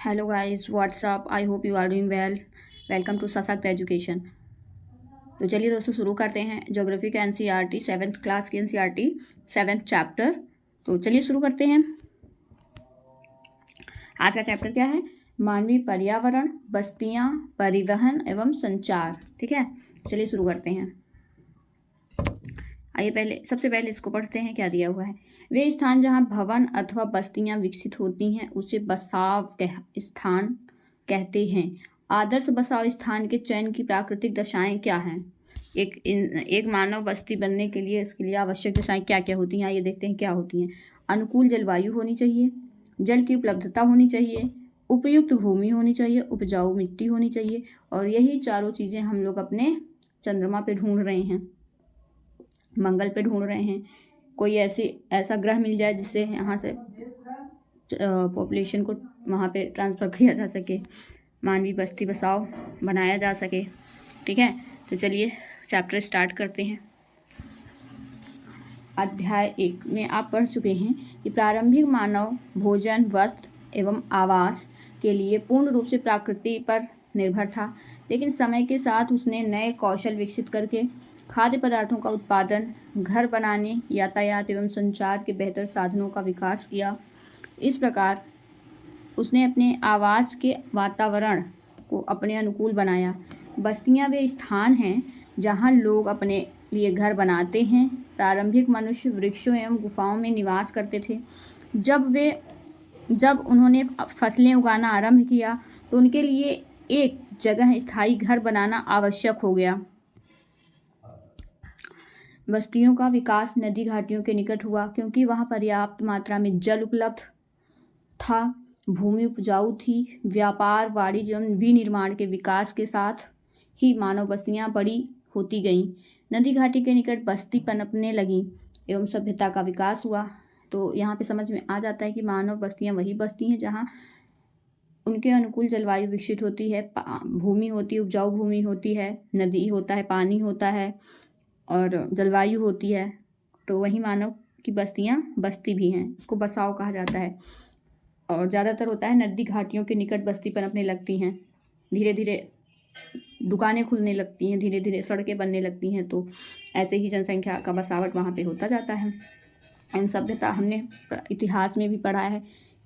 Hello guys, what's up? I hope you are doing well. Welcome to सशक्त education. तो चलिए दोस्तों शुरू करते हैं ज्योग्राफी का एनसीईआरटी 7th क्लास की एनसीईआरटी 7th चैप्टर। तो चलिए शुरू करते हैं। आज का चैप्टर क्या है? मानवीय पर्यावरण, बस्तियां, परिवहन एवं संचार। ठीक है, चलिए शुरू करते हैं। आइए सबसे पहले इसको पढ़ते हैं, क्या दिया हुआ है। वे स्थान जहाँ भवन अथवा बस्तियां विकसित होती हैं उसे बसाव स्थान कहते हैं। आदर्श बसाव स्थान के चयन की प्राकृतिक दशाएं क्या हैं? एक मानव बस्ती बनने के लिए इसके लिए आवश्यक दशाएं क्या क्या होती हैं, ये देखते हैं क्या होती हैं। अनुकूल जलवायु होनी चाहिए, जल की उपलब्धता होनी चाहिए, उपयुक्त भूमि होनी चाहिए, उपजाऊ मिट्टी होनी चाहिए, और यही चारों चीज़ें हम लोग अपने चंद्रमा पे ढूंढ रहे हैं, मंगल पे ढूंढ रहे हैं। कोई ऐसा ग्रह मिल जाए जिससे यहाँ से पॉपुलेशन को वहाँ पे ट्रांसफ़र किया जा सके, मानवीय बस्ती बसाव बनाया जा सके। ठीक है, तो चलिए चैप्टर स्टार्ट करते हैं। अध्याय 1 में आप पढ़ चुके हैं कि प्रारंभिक मानव भोजन, वस्त्र एवं आवास के लिए पूर्ण रूप से प्रकृति पर निर्भर था, लेकिन समय के साथ उसने नए कौशल विकसित करके खाद्य पदार्थों का उत्पादन, घर बनाने, यातायात एवं संचार के बेहतर साधनों का विकास किया। इस प्रकार उसने अपने आवास के वातावरण को अपने अनुकूल बनाया। बस्तियां वे स्थान हैं जहां लोग अपने लिए घर बनाते हैं। प्रारंभिक मनुष्य वृक्षों एवं गुफाओं में निवास करते थे। जब उन्होंने फसलें उगाना आरंभ किया तो उनके लिए एक जगह स्थायी घर बनाना आवश्यक हो गया। बस्तियों का विकास नदी घाटियों के निकट हुआ क्योंकि वहाँ पर्याप्त मात्रा में जल उपलब्ध था, भूमि उपजाऊ थी। व्यापार, वाणिज्य एवं विनिर्माण के विकास के साथ ही मानव बस्तियाँ बड़ी होती गईं। नदी घाटी के निकट बस्ती पनपने लगी एवं सभ्यता का विकास हुआ। तो यहाँ पे समझ में आ जाता है कि मानव बस्तियाँ वही बस्ती हैं जहाँ उनके अनुकूल जलवायु विकसित होती है, भूमि होती है, उपजाऊ भूमि होती है, नदी होता है, पानी होता है और जलवायु होती है। तो वही मानव की बस्तियाँ बस्ती भी हैं, उसको बसाव कहा जाता है। और ज़्यादातर होता है नदी घाटियों के निकट बस्ती पनपने लगती हैं, धीरे धीरे दुकानें खुलने लगती हैं, धीरे धीरे सड़कें बनने लगती हैं। तो ऐसे ही जनसंख्या का बसावट वहाँ पे होता जाता है। एवं सभ्यता, हमने इतिहास में भी पढ़ा है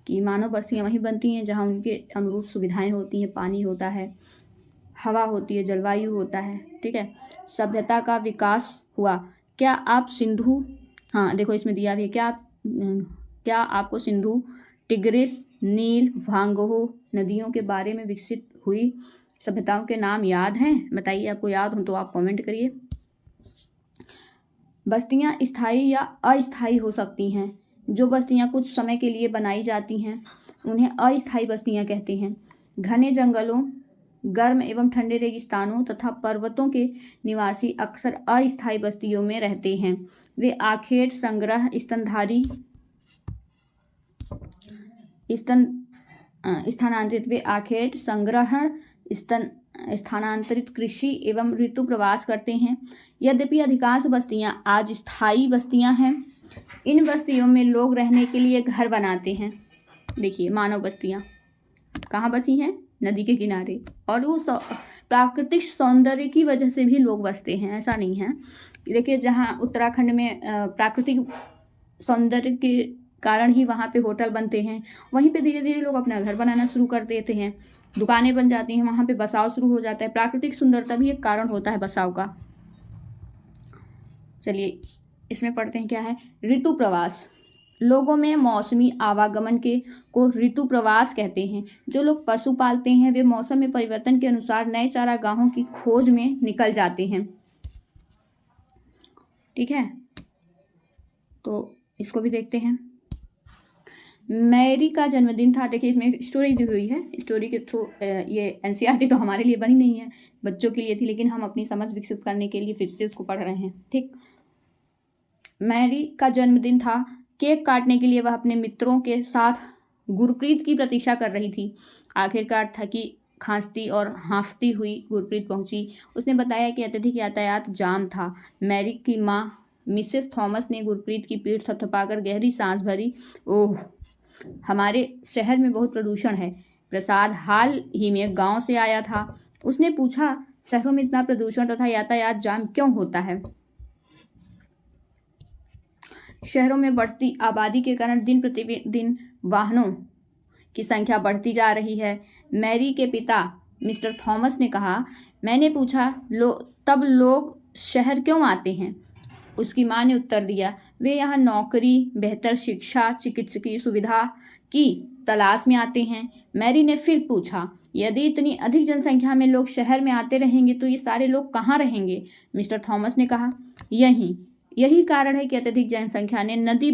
कि मानव बस्तियाँ वहीं बनती हैं जहाँ उनके अनुरूप सुविधाएँ होती हैं, पानी होता है, हवा होती है, जलवायु होता है। ठीक है, सभ्यता का विकास हुआ। क्या आप सिंधु, हाँ देखो इसमें दिया भी है, क्या आपको सिंधु, टिग्रिस, नील, वांगो नदियों के बारे में विकसित हुई सभ्यताओं के नाम याद हैं? बताइए, आपको याद हो तो आप कमेंट करिए। बस्तियां स्थायी या अस्थायी हो सकती हैं। जो बस्तियां कुछ समय के लिए बनाई जाती हैं उन्हें अस्थायी बस्तियां कहते हैं। घने जंगलों, गर्म एवं ठंडे रेगिस्तानों तथा पर्वतों के निवासी अक्सर अस्थायी बस्तियों में रहते हैं। वे आखेट संग्रह, स्तनधारी, स्थानांतरित वे आखेट संग्रहण, स्थानांतरित कृषि एवं ऋतु प्रवास करते हैं। यद्यपि अधिकांश बस्तियां आज स्थायी बस्तियां हैं, इन बस्तियों में लोग रहने के लिए घर बनाते हैं। देखिए, मानव बस्तियां कहाँ बसी हैं? नदी के किनारे। और वो प्राकृतिक सौंदर्य की वजह से भी लोग बसते हैं, ऐसा नहीं है। देखिए, जहाँ उत्तराखंड में प्राकृतिक सौंदर्य के कारण ही वहाँ पे होटल बनते हैं, वहीं पे धीरे धीरे लोग अपना घर बनाना शुरू कर देते हैं, दुकानें बन जाती हैं, वहाँ पे बसाव शुरू हो जाता है। प्राकृतिक सुंदरता भी एक कारण होता है बसाव का। चलिए इसमें पढ़ते हैं क्या है। ऋतु प्रवास। लोगों में मौसमी आवागमन को ऋतु प्रवास कहते हैं। जो लोग पशु पालते हैं वे मौसम में परिवर्तन के अनुसार नए चारागाहों की खोज में निकल जाते हैं। ठीक है, तो इसको भी देखते हैं। मैरी का जन्मदिन था। देखिए इसमें स्टोरी दी हुई है, स्टोरी के थ्रू ये एनसीईआरटी तो हमारे लिए बनी नहीं है, बच्चों के लिए थी, लेकिन हम अपनी समझ विकसित करने के लिए फिर से उसको पढ़ रहे हैं। ठीक, मैरी का जन्मदिन था। केक काटने के लिए वह अपने मित्रों के साथ गुरप्रीत की प्रतीक्षा कर रही थी। आखिरकार थकी, खांसती और हाँफती हुई गुरप्रीत पहुंची। उसने बताया कि अत्यधिक यातायात जाम था। मैरी की माँ मिसेस थॉमस ने गुरप्रीत की पीठ थपथपाकर गहरी सांस भरी। ओह, हमारे शहर में बहुत प्रदूषण है, प्रसाद हाल ही में गांव से आया था। उसने पूछा, शहरों में इतना प्रदूषण तथा यातायात जाम क्यों होता है? शहरों में बढ़ती आबादी के कारण दिन प्रतिदिन वाहनों की संख्या बढ़ती जा रही है। मैरी के पिता मिस्टर थॉमस ने कहा, मैंने पूछा, तब लोग शहर क्यों आते हैं? उसकी मां ने उत्तर दिया, वे यहाँ नौकरी, बेहतर शिक्षा, चिकित्सकीय सुविधा की तलाश में आते हैं। मैरी ने फिर पूछा, यदि इतनी अधिक जनसंख्या में लोग शहर में आते रहेंगे तो ये सारे लोग कहाँ रहेंगे? मिस्टर थॉमस ने कहा, यही कारण है कि अत्यधिक जनसंख्या ने गंदी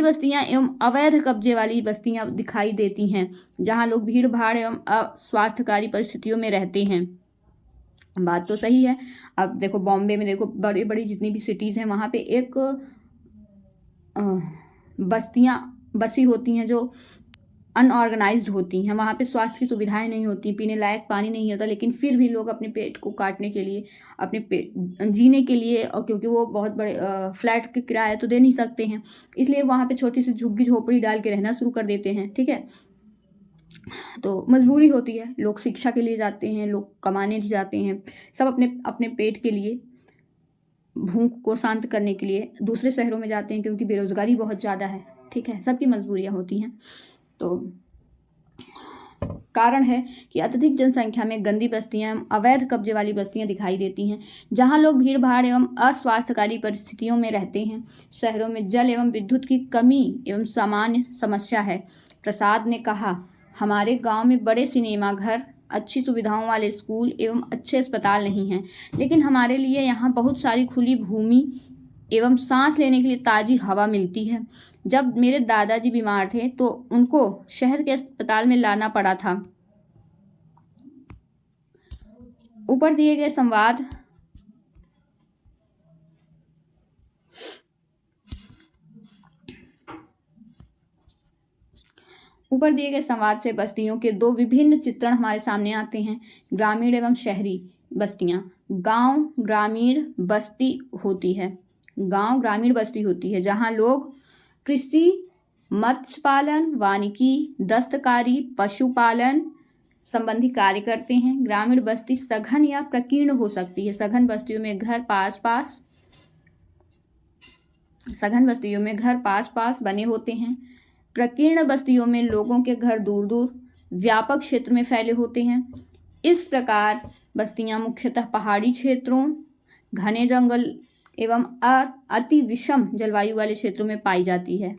बस्तियां एवं अवैध कब्जे वाली बस्तियां दिखाई देती हैं, जहां लोग भीड़ भाड़ एवं अस्वास्थ्यकारी परिस्थितियों में रहते हैं। बात तो सही है। अब देखो बॉम्बे में देखो, बड़ी बड़ी जितनी भी सिटीज़ हैं वहाँ पे एक बस्तियां बसी होती हैं जो अनऑर्गेनाइज्ड होती हैं। वहाँ पे स्वास्थ्य की सुविधाएं नहीं होती, पीने लायक पानी नहीं होता, लेकिन फिर भी लोग अपने पेट को काटने के लिए, अपने पेट जीने के लिए, और क्योंकि वो बहुत बड़े फ्लैट के किराया तो दे नहीं सकते हैं, इसलिए वहाँ पे छोटी सी झुग्गी झोपड़ी डाल के रहना शुरू कर देते हैं। ठीक है, तो मजबूरी होती है। लोग शिक्षा के लिए जाते हैं, लोग कमाने जाते हैं, सब अपने अपने पेट के लिए, भूख को शांत करने के लिए दूसरे शहरों में जाते हैं, क्योंकि बेरोजगारी बहुत ज़्यादा है। ठीक है, सबकी मजबूरियाँ होती हैं। तो कारण है कि अत्यधिक जनसंख्या में गंदी बस्तियां, अवैध कब्जे वाली बस्तियां दिखाई देती हैं, जहां लोग भीड़ भाड़ एवं अस्वास्थ्यकारी परिस्थितियों में रहते हैं। शहरों में जल एवं विद्युत की कमी एवं सामान्य समस्या है। प्रसाद ने कहा, हमारे गांव में बड़े सिनेमा घर, अच्छी सुविधाओं वाले स्कूल एवं अच्छे अस्पताल नहीं हैं, लेकिन हमारे लिए यहाँ बहुत सारी खुली भूमि एवं सांस लेने के लिए ताज़ी हवा मिलती है। जब मेरे दादाजी बीमार थे तो उनको शहर के अस्पताल में लाना पड़ा था। ऊपर दिए गए संवाद से बस्तियों के दो विभिन्न चित्रण हमारे सामने आते हैं, ग्रामीण एवं शहरी बस्तियां। गांव ग्रामीण बस्ती होती है जहां लोग कृषि, मत्स्य पालन, वानिकी, दस्तकारी, पशुपालन संबंधी कार्य करते हैं। ग्रामीण बस्ती सघन या प्रकीर्ण हो सकती है। सघन बस्तियों में घर पास पास बने होते हैं। प्रकीर्ण बस्तियों में लोगों के घर दूर दूर व्यापक क्षेत्र में फैले होते हैं। इस प्रकार बस्तियां मुख्यतः पहाड़ी क्षेत्रों, घने जंगल एवं अति विषम जलवायु वाले क्षेत्रों में पाई जाती है।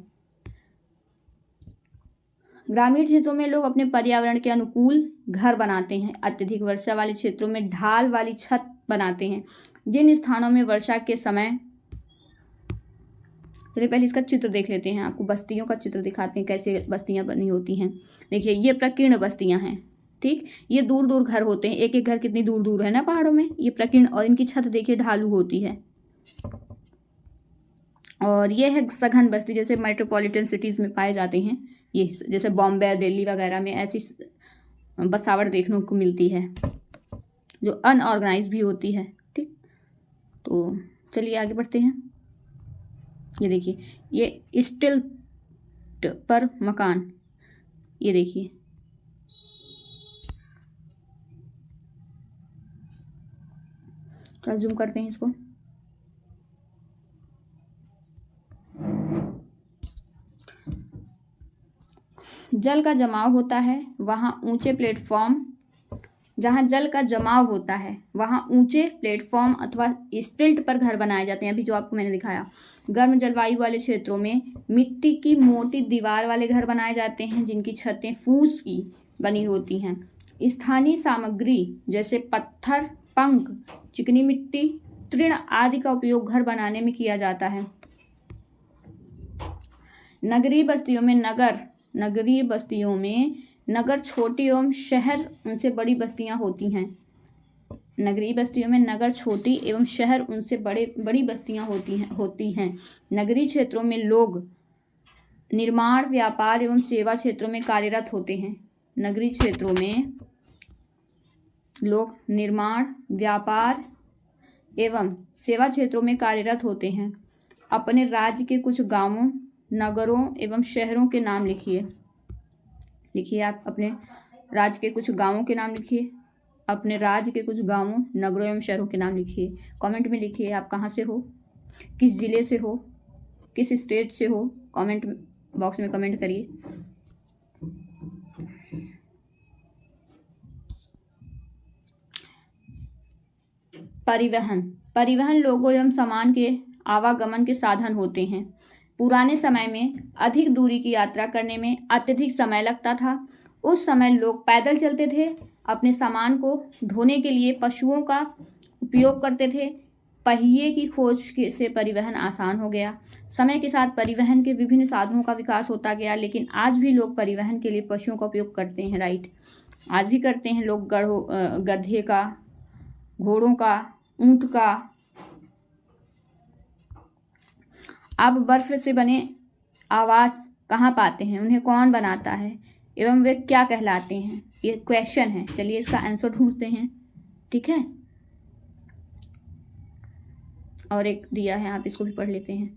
ग्रामीण क्षेत्रों में लोग अपने पर्यावरण के अनुकूल घर बनाते हैं। अत्यधिक वर्षा वाले क्षेत्रों में ढाल वाली छत बनाते हैं। जिन स्थानों में वर्षा के समय, चलिए पहले इसका चित्र देख लेते हैं, आपको बस्तियों का चित्र दिखाते हैं कैसे बस्तियां बनी होती हैं। देखिए, ये प्रकीर्ण बस्तियां हैं। ठीक, ये दूर दूर घर होते हैं, एक एक घर कितनी दूर दूर है ना पहाड़ों में, ये प्रकीर्ण, और इनकी छत देखिए ढालू होती है। और ये है सघन बस्ती, जैसे मेट्रोपॉलिटन सिटीज़ में पाए जाते हैं, ये जैसे बॉम्बे, दिल्ली वगैरह में ऐसी बसावट देखने को मिलती है जो अनऑर्गेनाइज भी होती है। ठीक, तो चलिए आगे बढ़ते हैं। ये देखिए, ये स्टिल्ट पर मकान, ये देखिए, थोड़ा जूम करते हैं इसको। जल का जमाव होता है वहाँ ऊंचे प्लेटफॉर्म, जहाँ जल का जमाव होता है वहाँ ऊंचे प्लेटफॉर्म अथवा स्टिल्ट पर घर बनाए जाते हैं, अभी जो आपको मैंने दिखाया। गर्म जलवायु वाले क्षेत्रों में मिट्टी की मोटी दीवार वाले घर बनाए जाते हैं, जिनकी छतें फूस की बनी होती हैं। स्थानीय सामग्री जैसे पत्थर, पंख, चिकनी मिट्टी, तृण आदि का उपयोग घर बनाने में किया जाता है। नगरीय बस्तियों में नगर छोटी एवं शहर उनसे बड़ी बस्तियां होती हैं। नगरीय बस्तियों में नगर छोटी एवं शहर उनसे बड़ी बस्तियां होती हैं। नगरीय क्षेत्रों में लोग निर्माण, व्यापार एवं सेवा क्षेत्रों में कार्यरत होते हैं। नगरीय क्षेत्रों में लोग निर्माण, व्यापार एवं सेवा क्षेत्रों में कार्यरत होते हैं। अपने राज्य के कुछ गांवों नगरों एवं शहरों के नाम लिखिए। लिखिए, आप अपने राज्य के कुछ गांवों के नाम लिखिए। अपने राज्य के कुछ गांवों, नगरों एवं शहरों के नाम लिखिए। कमेंट में लिखिए आप कहाँ से हो, किस जिले से हो, किस स्टेट से हो। कमेंट बॉक्स में कमेंट करिए। परिवहन। परिवहन लोगों एवं सामान के आवागमन के साधन होते हैं। पुराने समय में अधिक दूरी की यात्रा करने में अत्यधिक समय लगता था। उस समय लोग पैदल चलते थे। अपने सामान को ढोने के लिए पशुओं का उपयोग करते थे। पहिए की खोज से परिवहन आसान हो गया। समय के साथ परिवहन के विभिन्न साधनों का विकास होता गया, लेकिन आज भी लोग परिवहन के लिए पशुओं का उपयोग करते हैं। राइट, आज भी करते हैं लोग। गधे का, घोड़ों का, ऊंट का। अब बर्फ से बने आवास कहाँ पाते हैं, उन्हें कौन बनाता है एवं वे क्या कहलाते हैं, ये क्वेश्चन है। चलिए इसका आंसर ढूंढते हैं। ठीक है, और एक दिया है, आप इसको भी पढ़ लेते हैं।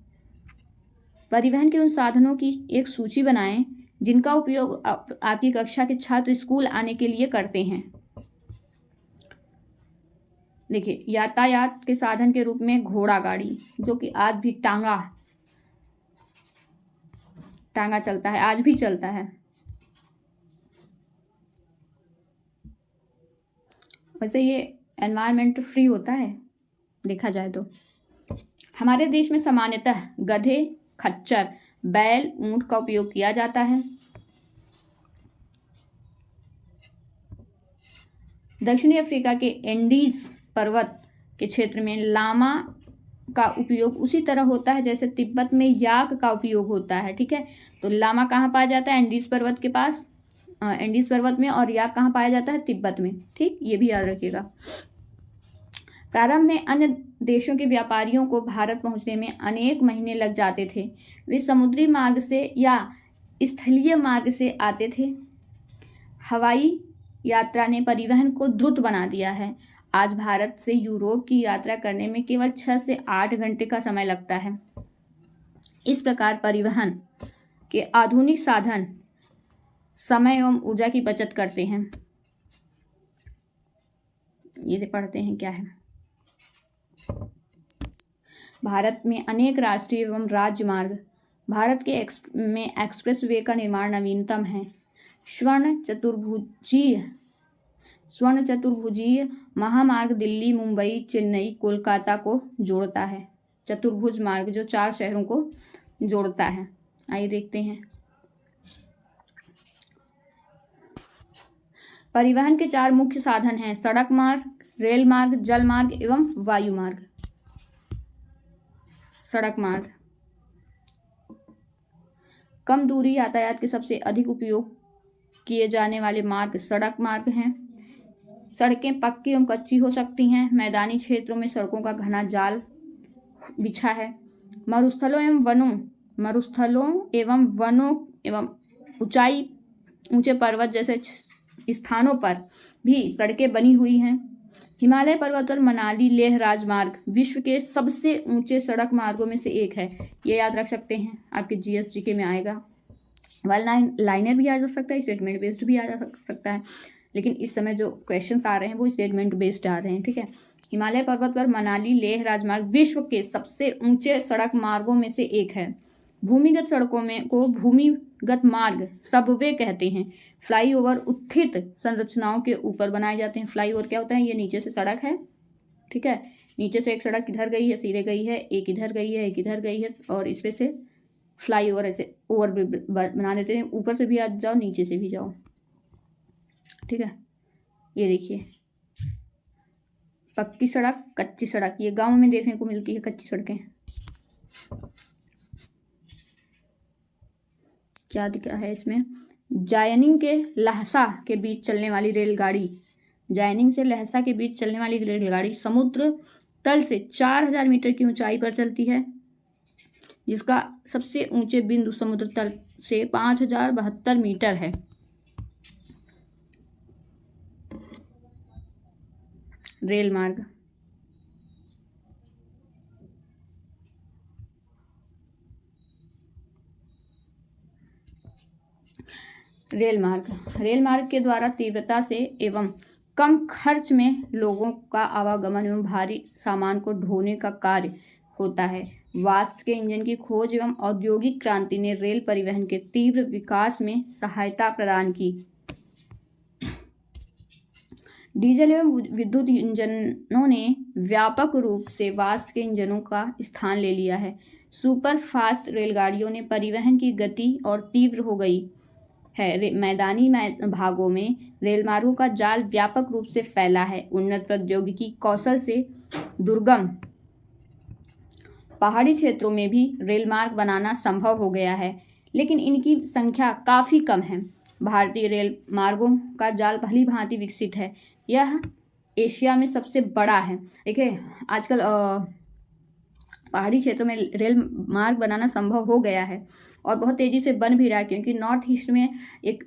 परिवहन के उन साधनों की एक सूची बनाएं जिनका उपयोग आपकी कक्षा के छात्र स्कूल आने के लिए करते हैं। देखिए, यातायात के साधन के रूप में घोड़ा गाड़ी, जो कि आज भी टांगा चलता है, आज भी चलता है। वैसे ये एनवायरमेंट फ्री होता है देखा जाए तो। हमारे देश में सामान्यतः गधे, खच्चर, बैल, ऊंट का उपयोग किया जाता है। दक्षिणी अफ्रीका के एंडीज पर्वत के क्षेत्र में लामा का उपयोग उसी तरह होता है जैसे तिब्बत में याक का उपयोग होता है। ठीक है, तो लामा कहाँ पाया जाता है? एंडीज पर्वत के पास, एंडीज पर्वत में। और याक कहाँ पाया जाता है? तिब्बत में। ठीक, ये भी याद रखिएगा। प्रारंभ में अन्य देशों के व्यापारियों को भारत पहुंचने में अनेक महीने लग जाते थे। वे समुद्री मार्ग से या स्थलीय मार्ग से आते थे। हवाई यात्रा ने परिवहन को द्रुत बना दिया है। आज भारत से यूरोप की यात्रा करने में केवल 6 से 8 घंटे का समय लगता है। इस प्रकार परिवहन के आधुनिक साधन समय एवं ऊर्जा की बचत करते हैं। ये पढ़ते हैं क्या है। भारत में अनेक राष्ट्रीय एवं राज्य मार्ग। भारत के में एक्सप्रेस वे का निर्माण नवीनतम है। स्वर्ण चतुर्भुजीय महामार्ग दिल्ली, मुंबई, चेन्नई, कोलकाता को जोड़ता है। चतुर्भुज मार्ग जो 4 शहरों को जोड़ता है। आइए देखते हैं। परिवहन के 4 मुख्य साधन हैं: सड़क मार्ग, रेल मार्ग, जल मार्ग एवं वायु मार्ग। सड़क मार्ग। कम दूरी यातायात के सबसे अधिक उपयोग किए जाने वाले मार्ग सड़क मार्ग हैं। सड़कें पक्की एवं कच्ची हो सकती हैं। मैदानी क्षेत्रों में सड़कों का घना जाल बिछा है। मरुस्थलों एवं वनों एवं ऊंचे पर्वत जैसे स्थानों पर भी सड़कें बनी हुई हैं। हिमालय पर्वत पर मनाली लेह राजमार्ग विश्व के सबसे ऊंचे सड़क मार्गों में से एक है। ये याद रख सकते हैं, आपके GS/GK में आएगा। वन लाइनर भी आ जा सकता है, स्टेटमेंट बेस्ड भी आ जा सकता है, लेकिन इस समय जो क्वेश्चंस आ रहे हैं वो स्टेटमेंट बेस्ड आ रहे हैं। ठीक है, हिमालय पर्वत पर मनाली लेह राजमार्ग विश्व के सबसे ऊंचे सड़क मार्गों में से एक है। भूमिगत सड़कों को भूमिगत मार्ग सबवे कहते हैं। फ्लाईओवर उत्थित संरचनाओं के ऊपर बनाए जाते हैं। फ्लाईओवर क्या होता है? ये नीचे से सड़क है, ठीक है, नीचे से एक सड़क इधर गई है, सीधे गई है, एक इधर गई है, एक इधर गई है, और इस पे से फ्लाईओवर ऐसे ओवर बना देते हैं। ऊपर से भी आ जाओ, नीचे से भी जाओ। ठीक है, ये देखिए, पक्की सड़क, कच्ची सड़क, ये गांव में देखने को मिलती है कच्ची सड़कें। क्या दिखा है इसमें? जायनिंग के लहसा के बीच चलने वाली रेलगाड़ी। जायनिंग से लहसा के बीच चलने वाली रेलगाड़ी समुद्र तल से 4000 मीटर की ऊंचाई पर चलती है, जिसका सबसे ऊंचे बिंदु समुद्र तल से 5072 मीटर है। रेल मार्ग। रेल मार्ग के द्वारा तीव्रता से एवं कम खर्च में लोगों का आवागमन एवं भारी सामान को ढोने का कार्य होता है। वाष्प के इंजन की खोज एवं औद्योगिक क्रांति ने रेल परिवहन के तीव्र विकास में सहायता प्रदान की। डीजल एवं विद्युत इंजनों ने व्यापक रूप से वाष्प के इंजनों का स्थान ले लिया है। सुपर फास्ट रेलगाड़ियों ने परिवहन की गति और तीव्र हो गई है। मैदानी भागों में रेलमार्गों का जाल व्यापक रूप से फैला है। उन्नत प्रौद्योगिकी कौशल से दुर्गम पहाड़ी क्षेत्रों में भी रेलमार्ग बनाना संभव हो गया है, लेकिन इनकी संख्या काफ़ी कम है। भारतीय रेल मार्गों का जाल भली भांति विकसित है। यह एशिया में सबसे बड़ा है। देखिए आजकल पहाड़ी क्षेत्रों में रेल मार्ग बनाना संभव हो गया है और बहुत तेज़ी से बन भी रहा है, क्योंकि नॉर्थ ईस्ट में एक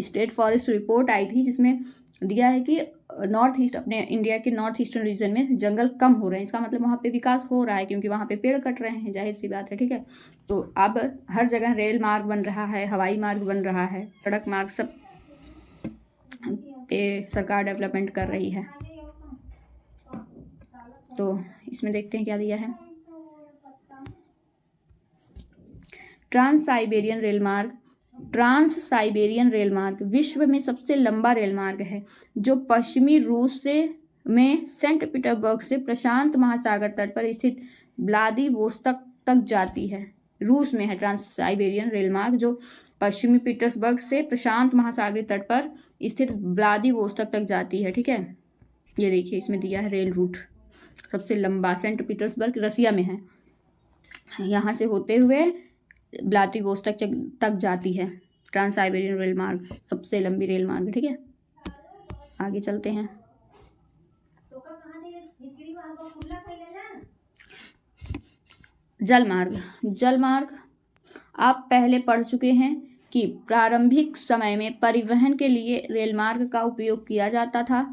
स्टेट फॉरेस्ट रिपोर्ट आई थी जिसमें दिया है कि नॉर्थ ईस्ट, अपने इंडिया के नॉर्थ ईस्टर्न रीजन में जंगल कम हो रहे हैं। इसका मतलब वहाँ पे विकास हो रहा है, क्योंकि वहाँ पे पेड़ कट रहे हैं, जाहिर सी बात है। ठीक है, तो अब हर जगह रेल मार्ग बन रहा है, हवाई मार्ग बन रहा है, सड़क मार्ग, सब पे सरकार डेवलपमेंट कर रही है। तो इसमें देखते हैं क्या दिया है। ट्रांस साइबेरियन रेलमार्ग विश्व में सबसे लंबा रेलमार्ग है, जो पश्चिमी रूस में सेंट पीटर्सबर्ग से प्रशांत महासागर तट पर स्थित व्लादिवोस्तोक तक जाती है। रूस में है ट्रांस साइबेरियन रेलमार्ग, जो पश्चिमी पीटर्सबर्ग से प्रशांत महासागरीय तट पर स्थित व्लादिवोस्तोक तक जाती है। ठीक है, ये देखिए इसमें दिया है रेल रूट सबसे लंबा सेंट पीटर्सबर्ग रसिया में है, यहाँ से होते हुए व्लादिवोस्तोक तक जाती है। ट्रांस साइबेरियन रेल मार्ग सबसे लंबी रेल मार्ग। ठीक है, आगे चलते हैं। जलमार्ग आप पहले पढ़ चुके हैं कि प्रारंभिक समय में परिवहन के लिए रेलमार्ग का उपयोग किया जाता था।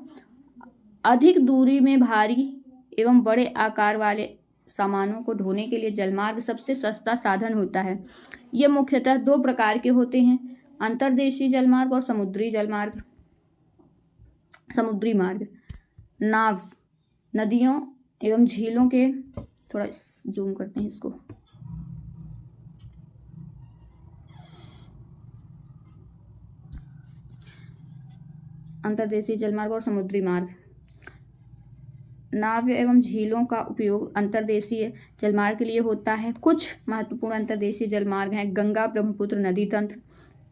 अधिक दूरी में भारी एवं बड़े आकार वाले सामानों को ढोने के लिए जलमार्ग सबसे सस्ता साधन होता है। ये मुख्यतः दो प्रकार के होते हैं, अंतर्देशीय जलमार्ग और समुद्री मार्ग। नाव नदियों एवं झीलों के, थोड़ा जूम करते हैं इसको, अंतर्देशीय जलमार्ग और समुद्री मार्ग। नाव एवं झीलों का उपयोग अंतर्देशीय जलमार्ग के लिए होता है। कुछ महत्वपूर्ण अंतर्देशीय जलमार्ग हैं: गंगा ब्रह्मपुत्र नदी तंत्र,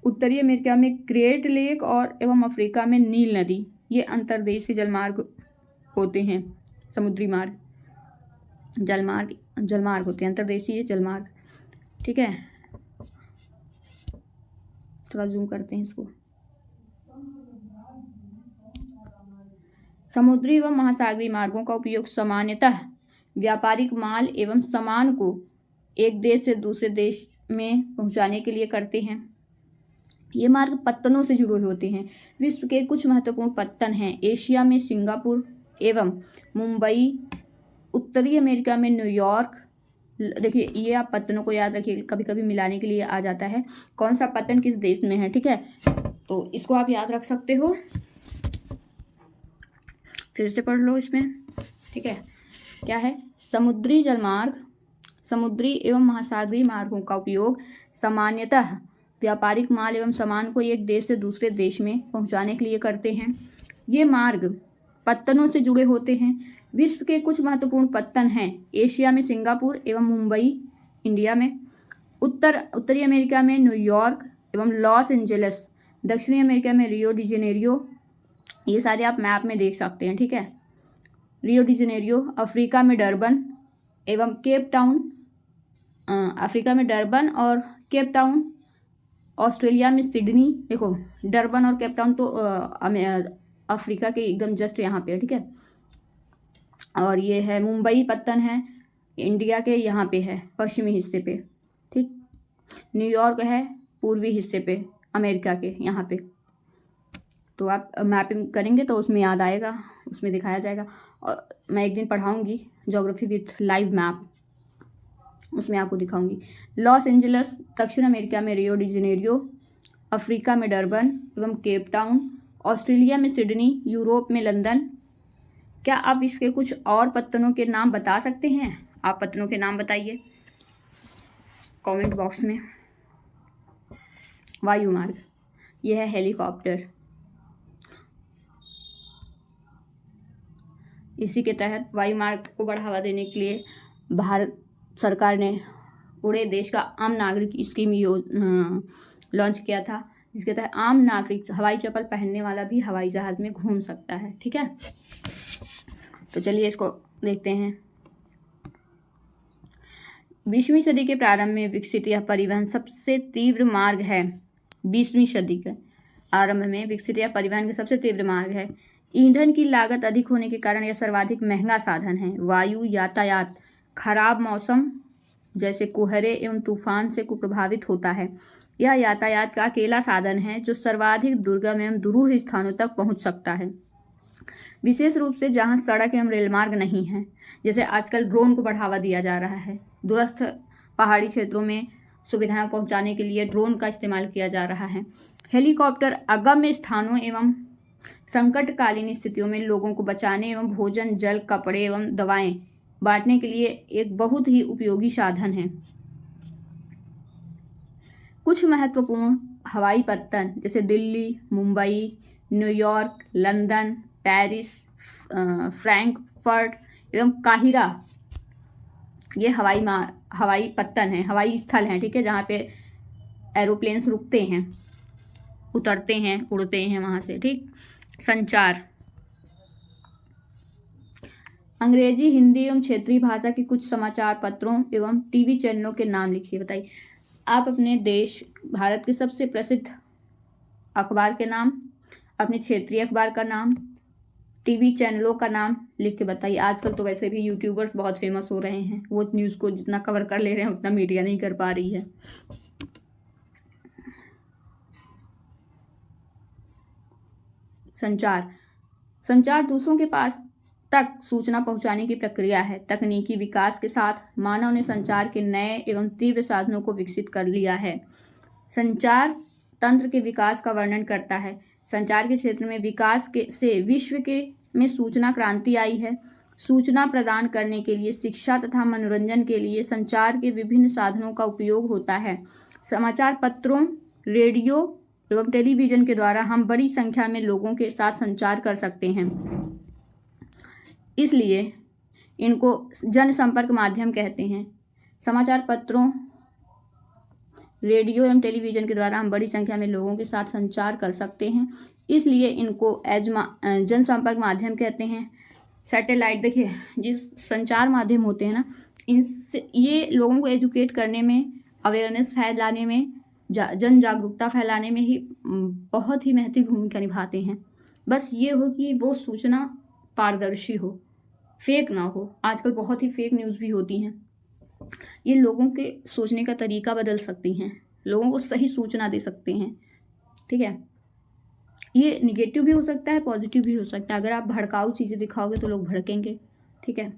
उत्तरी अमेरिका में ग्रेट लेक और एवं अफ्रीका में नील नदी, ये अंतर्देशीय जलमार्ग होते हैं। समुद्री मार्ग जलमार्ग होते हैं, अंतर्देशीय जलमार्ग। ठीक है, थोड़ा जूम करते हैं इसको। समुद्री एवं महासागरीय मार्गों का उपयोग सामान्यतः व्यापारिक माल एवं सामान को एक देश से दूसरे देश में पहुंचाने के लिए करते हैं। ये मार्ग पत्तनों से जुड़े होते हैं। विश्व के कुछ महत्वपूर्ण पत्तन हैं: एशिया में सिंगापुर एवं मुंबई, उत्तरी अमेरिका में न्यूयॉर्क। देखिए ये आप पत्तनों को याद रखिए, कभी कभी मिलाने के लिए आ जाता है कौन सा पत्तन किस देश में है। ठीक है, तो इसको आप याद रख सकते हो, फिर से पढ़ लो इसमें। ठीक है, क्या है? समुद्री जलमार्ग समुद्री एवं महासागरीय मार्गों का उपयोग सामान्यतः व्यापारिक माल एवं सामान को एक देश से दूसरे देश में पहुंचाने के लिए करते हैं। ये मार्ग पत्तनों से जुड़े होते हैं। विश्व के कुछ महत्वपूर्ण पत्तन हैं: एशिया में सिंगापुर एवं मुंबई, इंडिया में उत्तरी अमेरिका में न्यूयॉर्क एवं लॉस एंजलिस, दक्षिणी अमेरिका में रियो डी जेनेरियो। ये सारे आप मैप में देख सकते हैं। ठीक है, रियो डी जेनेरियो, अफ्रीका में डरबन एवं केप टाउन, अफ्रीका में डरबन और केप टाउन, ऑस्ट्रेलिया में सिडनी। देखो डरबन और केप टाउन तो अफ्रीका के एकदम जस्ट यहाँ पे है। ठीक है, और ये है मुंबई पत्तन है इंडिया के यहाँ पे है, पश्चिमी हिस्से पे। ठीक, न्यूयॉर्क है पूर्वी हिस्से पे, अमेरिका के यहाँ पे। तो आप मैपिंग करेंगे तो उसमें याद आएगा, उसमें दिखाया जाएगा। और मैं एक दिन पढ़ाऊँगी ज्योग्राफी विथ लाइव मैप, उसमें आपको दिखाऊंगी। लॉस एंजलिस दक्षिण अमेरिका में, रियो डी जेनेरियो अफ्रीका में डरबन एवं केप टाउन, ऑस्ट्रेलिया में सिडनी, यूरोप में लंदन। क्या आप विश्व के कुछ और पत्तनों के नाम बता सकते हैं? आप पत्तनों के नाम बताइए कमेंट बॉक्स में। वायुमार्ग, यह है हेलीकॉप्टर। इसी के तहत वायुमार्ग को बढ़ावा देने के लिए भारत सरकार ने पूरे देश का आम नागरिक स्कीम लॉन्च किया था, जिसके तहत आम नागरिक हवाई चप्पल पहनने वाला भी हवाई जहाज में घूम सकता है। ठीक है, तो चलिए इसको देखते हैं। 20वीं सदी के प्रारंभ में विकसित यह परिवहन सबसे तीव्र मार्ग है। 20वीं सदी के आरंभ में विकसित यह परिवहन का सबसे तीव्र मार्ग है। ईंधन की लागत अधिक होने के कारण यह सर्वाधिक महंगा साधन है। वायु यातायात खराब मौसम जैसे कोहरे एवं तूफान से कुप्रभावित होता है। यह यातायात का अकेला साधन है जो सर्वाधिक दुर्गम एवं दुरूह स्थानों तक पहुंच सकता है, विशेष रूप से जहां सड़क एवं रेलमार्ग नहीं है। जैसे आजकल ड्रोन को बढ़ावा दिया जा रहा है, दूरस्थ पहाड़ी क्षेत्रों में सुविधाएं पहुंचाने के लिए ड्रोन का इस्तेमाल किया जा रहा है। हेलीकॉप्टर अगम्य स्थानों एवं संकटकालीन स्थितियों में लोगों को बचाने एवं भोजन, जल, कपड़े एवं दवाएं बांटने के लिए एक बहुत ही उपयोगी साधन है। कुछ महत्वपूर्ण हवाई पत्तन जैसे Delhi, Mumbai, New York, London, Paris, Frankfurt एवं काहिरा, ये हवाई पत्तन हैं, हवाई स्थल हैं। ठीक है, जहाँ पे एरोप्लेन्स रुकते हैं, उतरते हैं, उड़ते हैं वहाँ से। ठीक, संचार, अंग्रेजी, हिंदी एवं क्षेत्रीय भाषा के कुछ समाचार पत्रों एवं टीवी चैनलों के नाम लिखिए। बताइए आप अपने देश भारत के सबसे प्रसिद्ध अखबार के नाम, अपने क्षेत्रीय अखबार का नाम, टीवी चैनलों का नाम लिख के बताइए। आजकल तो वैसे भी यूट्यूबर्स बहुत फेमस हो रहे हैं, वो न्यूज़ को जितना कवर कर ले रहे हैं उतना मीडिया नहीं कर पा रही है। संचार दूसरों के पास तक सूचना पहुंचाने की प्रक्रिया है। तकनीकी विकास के साथ मानव ने संचार के नए एवं तीव्र साधनों को विकसित कर लिया है। संचार तंत्र के विकास का वर्णन करता है। संचार के क्षेत्र में विकास से विश्व में सूचना क्रांति आई है। सूचना प्रदान करने के लिए, शिक्षा तथा मनोरंजन के लिए संचार के विभिन्न साधनों का उपयोग होता है। समाचार पत्रों, रेडियो एवं टेलीविज़न के द्वारा हम बड़ी संख्या में लोगों के साथ संचार कर सकते हैं, इसलिए इनको जनसंपर्क माध्यम कहते हैं। समाचार पत्रों, रेडियो एवं टेलीविज़न के द्वारा हम बड़ी संख्या में लोगों के साथ संचार कर सकते हैं, इसलिए इनको जनसंपर्क माध्यम कहते हैं। सैटेलाइट, देखिए जिस संचार माध्यम होते हैं ना, इनसे ये लोगों को एजुकेट करने में, अवेयरनेस फैलाने में, जन जागरूकता फैलाने में ही बहुत ही महत्वपूर्ण भूमिका निभाते हैं। बस ये हो कि वो सूचना पारदर्शी हो, फेक ना हो। आजकल बहुत ही फेक न्यूज़ भी होती हैं। ये लोगों के सोचने का तरीका बदल सकती हैं, लोगों को सही सूचना दे सकते हैं। ठीक है, ये निगेटिव भी हो सकता है, पॉजिटिव भी हो सकता है। अगर आप भड़काऊ चीज़ें दिखाओगे तो लोग भड़केंगे। ठीक है,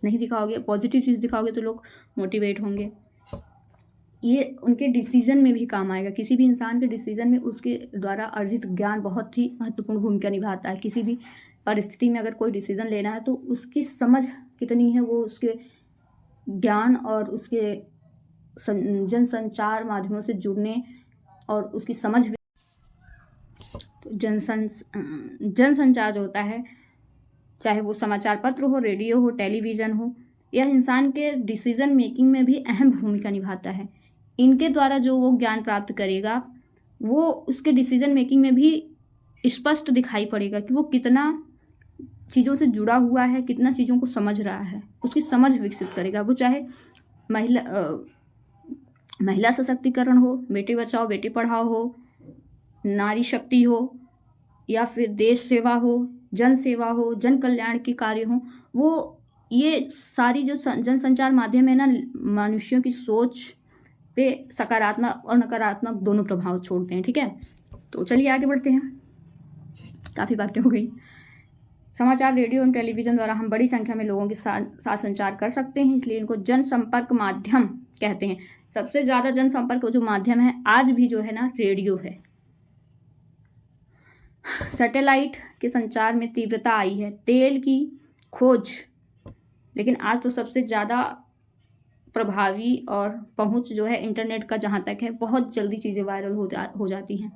नहीं दिखाओगे, पॉजिटिव चीज़ दिखाओगे तो लोग मोटिवेट होंगे। ये उनके डिसीजन में भी काम आएगा। किसी भी इंसान के डिसीजन में उसके द्वारा अर्जित ज्ञान बहुत ही महत्वपूर्ण भूमिका निभाता है। किसी भी परिस्थिति में अगर कोई डिसीजन लेना है तो उसकी समझ कितनी है, वो उसके ज्ञान और उसके जनसंचार माध्यमों से जुड़ने और उसकी समझ भी। तो जनसंचार जो होता है, चाहे वो समाचार पत्र हो, रेडियो हो, टेलीविज़न हो, यह इंसान के डिसीजन मेकिंग में भी अहम भूमिका निभाता है। इनके द्वारा जो वो ज्ञान प्राप्त करेगा वो उसके डिसीजन मेकिंग में भी स्पष्ट दिखाई पड़ेगा कि वो कितना चीज़ों से जुड़ा हुआ है, कितना चीज़ों को समझ रहा है। उसकी समझ विकसित करेगा। वो चाहे महिला सशक्तिकरण हो, बेटी बचाओ बेटी पढ़ाओ हो, नारी शक्ति हो, या फिर देश सेवा हो, जन सेवा हो, जन कल्याण के कार्य हो, वो ये सारी जो जनसंचार माध्यम है ना, मनुष्यों की सोच पे सकारात्मक और नकारात्मक दोनों प्रभाव छोड़ते हैं। ठीक है, तो चलिए आगे बढ़ते हैं, काफ़ी बातें हो गई। समाचार, रेडियो एवं टेलीविज़न द्वारा हम बड़ी संख्या में लोगों के साथ संचार कर सकते हैं, इसलिए इनको जनसंपर्क माध्यम कहते हैं। सबसे ज़्यादा जनसंपर्क जो माध्यम है आज भी जो है ना रेडियो है। सैटेलाइट के संचार में तीव्रता आई है, तेल की खोज, लेकिन आज तो सबसे ज़्यादा प्रभावी और पहुंच जो है इंटरनेट का जहाँ तक है, बहुत जल्दी चीज़ें वायरल हो जाती हैं।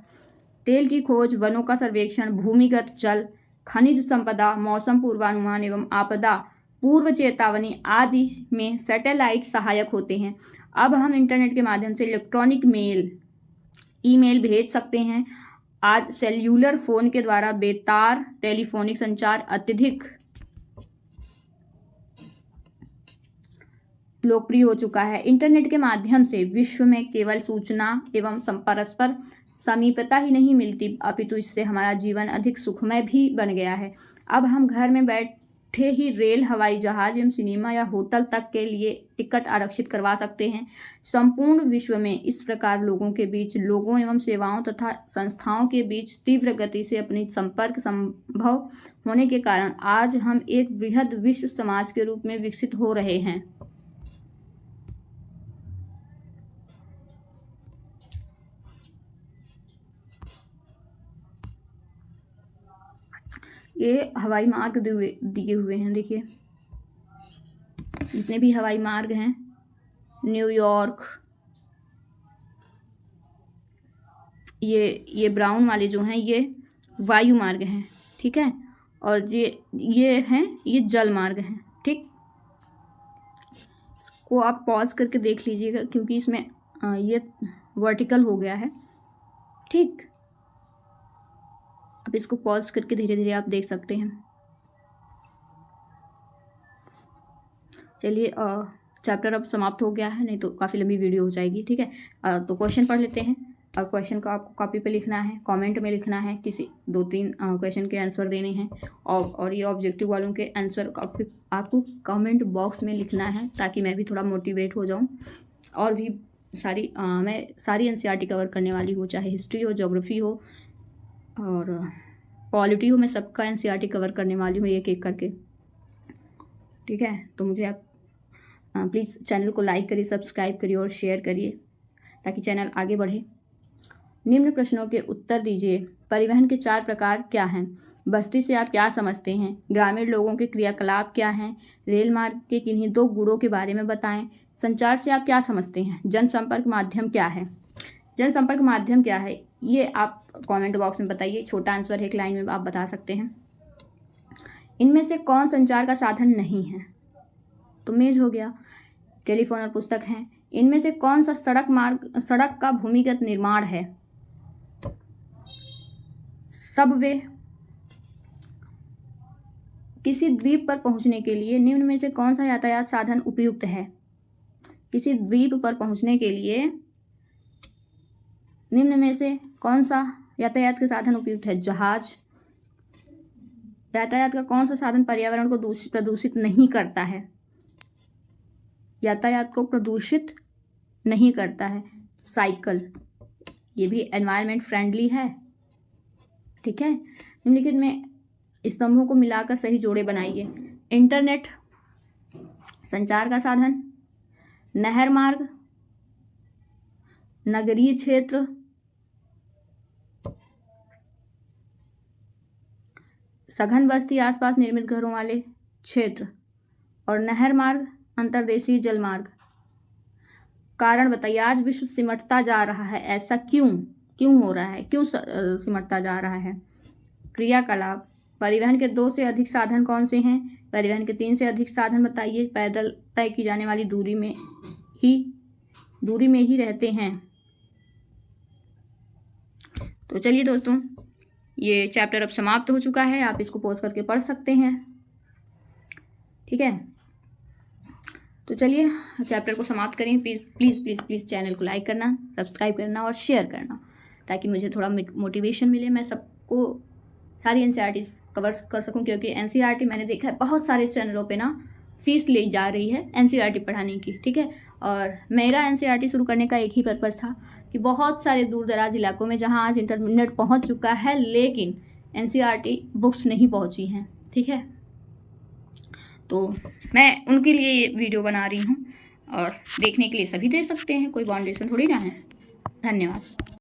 तेल की खोज, वनों का सर्वेक्षण, भूमिगत जल, खनिज संपदा, मौसम पूर्वानुमान एवं आपदा पूर्व चेतावनी आदि में सैटेलाइट सहायक होते हैं। अब हम इंटरनेट के माध्यम से इलेक्ट्रॉनिक मेल, ईमेल भेज सकते हैं। आज सेल्यूलर फोन के द्वारा बेतार टेलीफोनिक संचार अत्यधिक लोकप्रिय हो चुका है। इंटरनेट के माध्यम से विश्व में केवल सूचना एवं परस्पर समीपता ही नहीं मिलती, अपितु इससे हमारा जीवन अधिक सुखमय भी बन गया है। अब हम घर में बैठे ही रेल, हवाई जहाज एवं सिनेमा या होटल तक के लिए टिकट आरक्षित करवा सकते हैं। संपूर्ण विश्व में इस प्रकार लोगों के बीच, लोगों एवं सेवाओं तथा संस्थाओं के बीच तीव्र गति से अपनी संपर्क संभव होने के कारण आज हम एक बृहद विश्व समाज के रूप में विकसित हो रहे हैं। ये हवाई मार्ग दिए हुए हैं, देखिए जितने भी हवाई मार्ग हैं, न्यूयॉर्क, ये ब्राउन वाले जो हैं ये वायु मार्ग हैं, ठीक है, और ये हैं, ये जल मार्ग हैं, ठीक। इसको आप पॉज करके देख लीजिएगा क्योंकि इसमें ये वर्टिकल हो गया है, ठीक। अब इसको पॉज करके धीरे धीरे आप देख सकते हैं। चलिए चैप्टर अब समाप्त हो गया है, नहीं तो काफ़ी लंबी वीडियो हो जाएगी, ठीक है। तो क्वेश्चन पढ़ लेते हैं। अब क्वेश्चन को आपको कॉपी पे लिखना है, कमेंट में लिखना है, किसी 2-3 क्वेश्चन के आंसर देने हैं, और ये ऑब्जेक्टिव वालों के आंसर आपको कमेंट बॉक्स में लिखना है ताकि मैं भी थोड़ा मोटिवेट हो जाऊँ। और भी मैं सारी एनसीईआरटी कवर करने वाली हूँ, चाहे हिस्ट्री हो, ज्योग्राफी हो और पॉलिटी हो, मैं सबका एनसीईआरटी कवर करने वाली हूँ एक एक करके, ठीक है। तो मुझे आप प्लीज़ चैनल को लाइक करिए, सब्सक्राइब करिए और शेयर करिए ताकि चैनल आगे बढ़े। निम्न प्रश्नों के उत्तर दीजिए। परिवहन के 4 प्रकार क्या हैं? बस्ती से आप क्या समझते हैं? ग्रामीण लोगों के क्रियाकलाप क्या हैं? रेल मार्ग के किन्हीं 2 गुणों के बारे में बताएं। संचार से आप क्या समझते हैं? जनसंपर्क माध्यम क्या है? जनसंपर्क माध्यम क्या है ये आप कमेंट बॉक्स में बताइए, छोटा आंसर है, एक लाइन में आप बता सकते हैं। इनमें से कौन संचार का साधन नहीं है? तो मेज हो गया, टेलीफोन और पुस्तक हैं। इनमें से कौन सा सड़क का भूमिगत निर्माण है? सबवे। किसी द्वीप पर पहुंचने के लिए निम्न में से कौन सा यातायात साधन उपयुक्त है? किसी द्वीप पर पहुंचने के लिए निम्न में से कौन सा यातायात का साधन उपयुक्त है? जहाज। यातायात का कौन सा साधन पर्यावरण को प्रदूषित नहीं करता है? यातायात को प्रदूषित नहीं करता है। साइकिल, ये भी एनवायरनमेंट फ्रेंडली है, ठीक है। निम्नलिखित में स्तंभों को मिलाकर सही जोड़े बनाइए। इंटरनेट संचार का साधन, नहर मार्ग, नगरीय क्षेत्र, सघन बस्ती आसपास निर्मित घरों वाले क्षेत्र, और नहर मार्ग अंतर्देशीय जल मार्ग। कारण बताइए। आज विश्व सिमटता जा रहा है, ऐसा क्यों हो रहा है? क्यों सिमटता जा रहा है? क्रियाकलाप। परिवहन के 2 से अधिक साधन कौन से हैं? परिवहन के 3 से अधिक साधन बताइए। पैदल तय की जाने वाली दूरी में ही रहते हैं। तो चलिए दोस्तों, ये चैप्टर अब समाप्त हो चुका है, आप इसको पॉज करके पढ़ सकते हैं, ठीक है। तो चलिए चैप्टर को समाप्त करें। प्लीज़ चैनल को लाइक करना, सब्सक्राइब करना और शेयर करना ताकि मुझे थोड़ा मोटिवेशन मिले, मैं सबको सारी एनसीईआरटी कवर कर सकूं, क्योंकि एनसीईआरटी मैंने देखा है बहुत सारे चैनलों पे ना फीस ली जा रही है एनसीईआरटी पढ़ाने की, ठीक है। और मेरा एनसीईआरटी शुरू करने का एक ही पर्पज़ था कि बहुत सारे दूर दराज इलाकों में जहाँ आज इंटरनेट पहुँच चुका है लेकिन एनसीईआरटी बुक्स नहीं पहुँची हैं, ठीक है। तो मैं उनके लिए ये वीडियो बना रही हूँ और देखने के लिए सभी दे सकते हैं, कोई बाउंडेशन थोड़ी ना है। धन्यवाद।